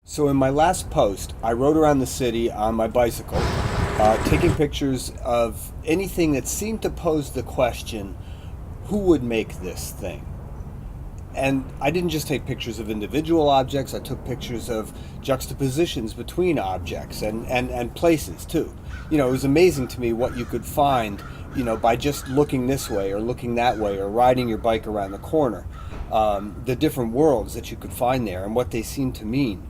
So in my last post, I rode around the city on my bicycle, taking pictures of anything that seemed to pose the question, who would make this thing? And I didn't just take pictures of individual objects, I took pictures of juxtapositions between objects and places too. It was amazing to me what you could find, by just looking this way or looking that way or riding your bike around the corner. The different worlds that you could find there and what they seem to mean.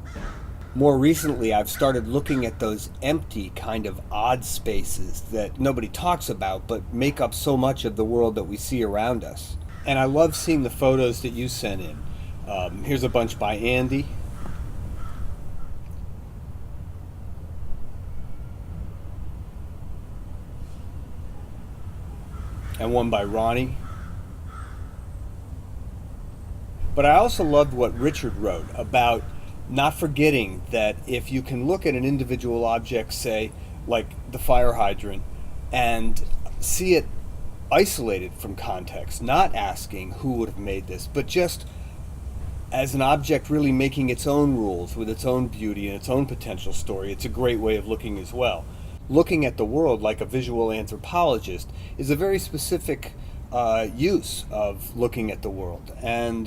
More recently, I've started looking at those empty, kind of odd spaces that nobody talks about but make up so much of the world that we see around us. And I love seeing the photos that you sent in. Here's a bunch by Andy. And one by Roni. But I also loved what Richard wrote about not forgetting that if you can look at an individual object, say, like the fire hydrant, and see it isolated from context, not asking who would have made this, but just as an object really making its own rules with its own beauty and its own potential story, it's a great way of looking as well. Looking at the world like a visual anthropologist is a very specific use of looking at the world and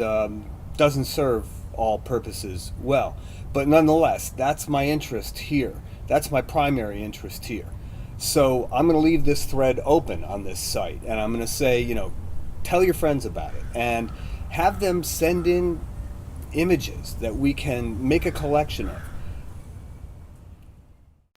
doesn't serve all purposes well. But nonetheless, that's my interest here. That's my primary interest here. So I'm going to leave this thread open on this site, and I'm going to say, tell your friends about it and have them send in images that we can make a collection of.